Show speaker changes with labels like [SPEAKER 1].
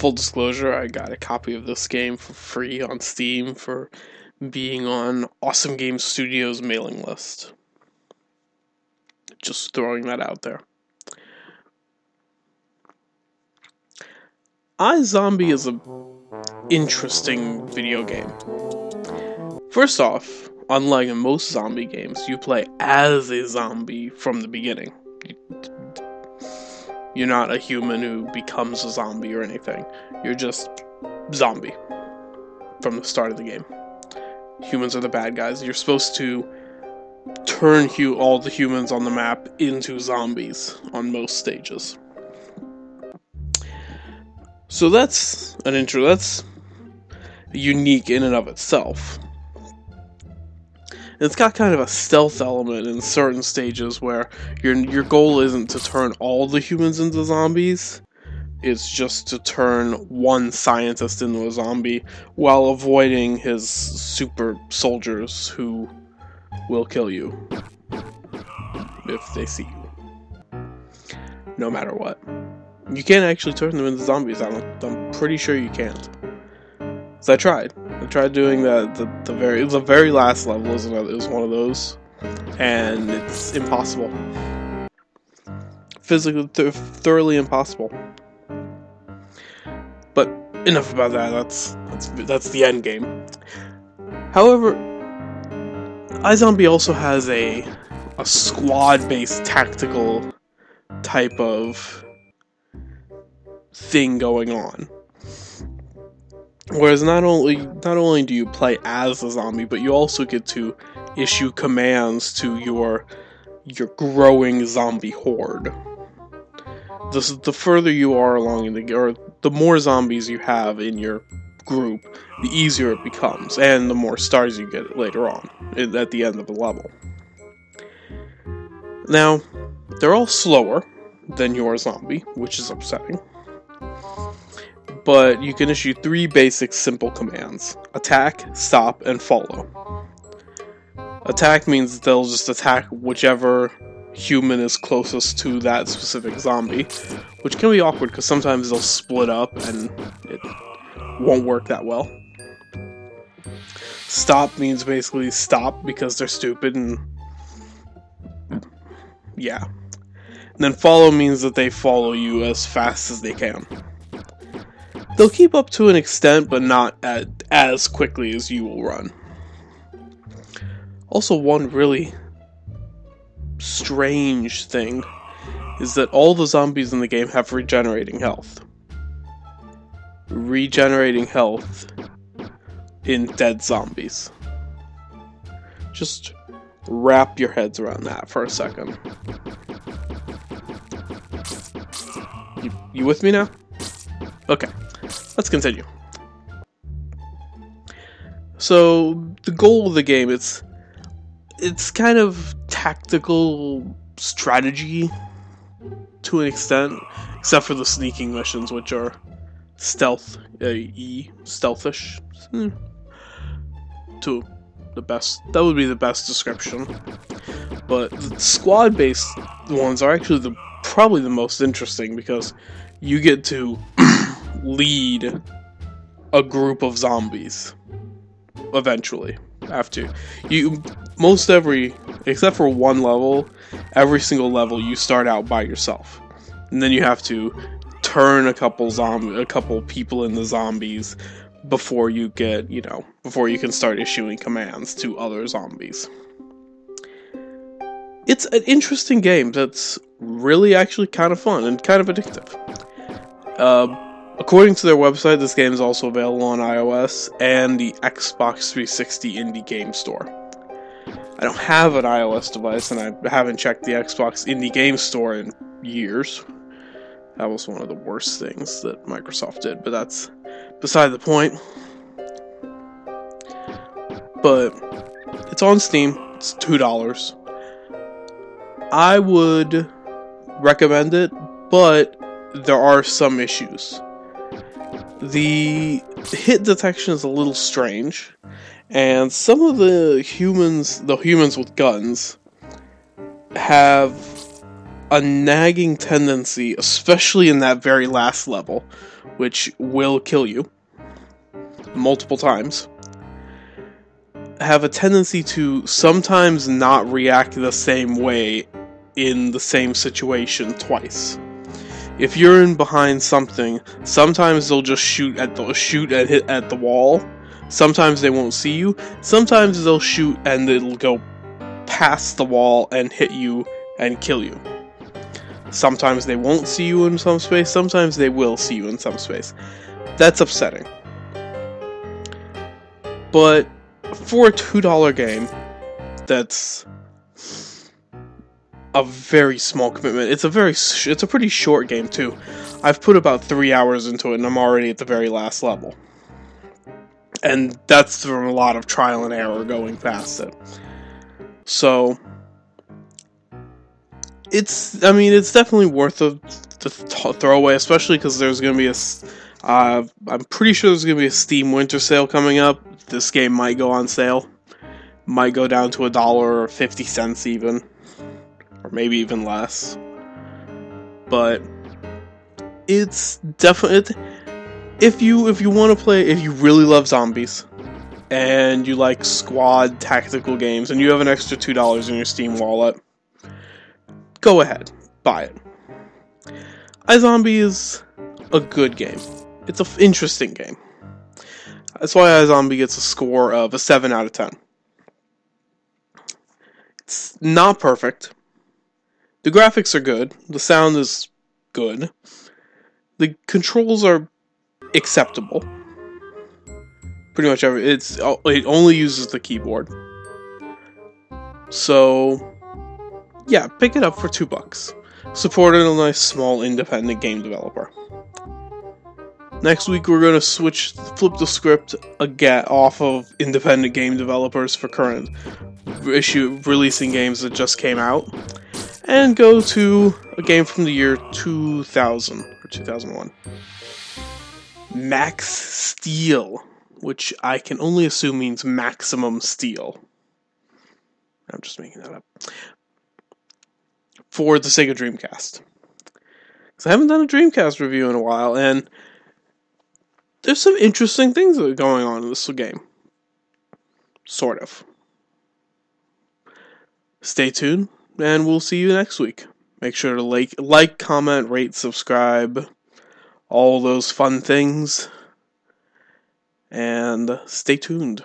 [SPEAKER 1] Full disclosure, I got a copy of this game for free on Steam for being on Awesome Games Studios' mailing list. Just throwing that out there. iZombie is an interesting video game. First off, unlike in most zombie games, you play as a zombie from the beginning. You're not a human who becomes a zombie or anything. You're just zombie from the start of the game. Humans are the bad guys. You're supposed to turn all the humans on the map into zombies on most stages. So that's that's unique in and of itself. It's got kind of a stealth element in certain stages where your goal isn't to turn all the humans into zombies. It's just to turn one scientist into a zombie while avoiding his super soldiers who will kill you if they see you. No matter what. You can't actually turn them into zombies. I'm pretty sure you can't. So I tried doing the very last level is one of those, and it's impossible. Physically, thoroughly impossible. But enough about that. That's the end game. However, iZombie also has a squad-based tactical type of thing going on. Whereas not only do you play as a zombie, but you also get to issue commands to your growing zombie horde. The further you are along in the game, or the more zombies you have in your group, the easier it becomes, and the more stars you get later on, at the end of the level. Now, they're all slower than your zombie, which is upsetting. But you can issue 3 basic simple commands: attack, stop, and follow. Attack means they'll just attack whichever human is closest to that specific zombie, which can be awkward because sometimes they'll split up and it won't work that well. Stop means basically stop because they're stupid, and yeah. And then follow means that they follow you as fast as they can. They'll keep up to an extent, but not as quickly as you will run. Also, one really strange thing is that all the zombies in the game have regenerating health. Regenerating health in dead zombies. Just wrap your heads around that for a second. You with me now? Okay. Let's continue. So, the goal of the game, it's kind of tactical strategy to an extent, except for the sneaking missions, which are stealthish. That would be the best description. But the squad-based ones are actually probably the most interesting, because you get to lead a group of zombies eventually. After except for one level, every single level you start out by yourself, and then you have to turn a couple people into zombies before you can start issuing commands to other zombies. It's an interesting game that's really actually kind of fun and kind of addictive. According to their website, this game is also available on iOS and the Xbox 360 Indie Game Store. I don't have an iOS device, and I haven't checked the Xbox Indie Game Store in years. That was one of the worst things that Microsoft did, but that's beside the point. But it's on Steam. It's $2. I would recommend it, but there are some issues. The hit detection is a little strange, and some of the humans with guns, have a nagging tendency, especially in that very last level, which will kill you multiple times, have a tendency to sometimes not react the same way in the same situation twice. If you're in behind something, sometimes they'll just shoot and hit at the wall. Sometimes they won't see you. Sometimes they'll shoot and it'll go past the wall and hit you and kill you. Sometimes they won't see you in some space. Sometimes they will see you in some space. That's upsetting. But for a $2 game, that's a very small commitment. It's a pretty short game too. I've put about 3 hours into it and I'm already at the very last level. And that's from a lot of trial and error going past it. So it's definitely worth the throwaway, especially because there's going to be I'm pretty sure there's going to be a Steam Winter Sale coming up. This game might go on sale. Might go down to $1.50 even. Or maybe even less. But it's definitely, if you want to play, if you really love zombies and you like squad tactical games and you have an extra $2 in your Steam wallet, go ahead, buy it. iZombie is a good game. It's an interesting game. That's why iZombie gets a score of a 7 out of 10. It's not perfect. The graphics are good. The sound is good. The controls are acceptable. Pretty much it only uses the keyboard. So yeah, pick it up for $2. Support a nice small independent game developer. Next week we're going to flip the script again off of independent game developers for current releasing games that just came out, and go to a game from the year 2000 or 2001. Max Steel, which I can only assume means maximum steel. I'm just making that up. For the Sega Dreamcast. Because I haven't done a Dreamcast review in a while, and there's some interesting things that are going on in this game. Sort of. Stay tuned, and we'll see you next week. Make sure to like, comment, rate, subscribe, all those fun things, and stay tuned.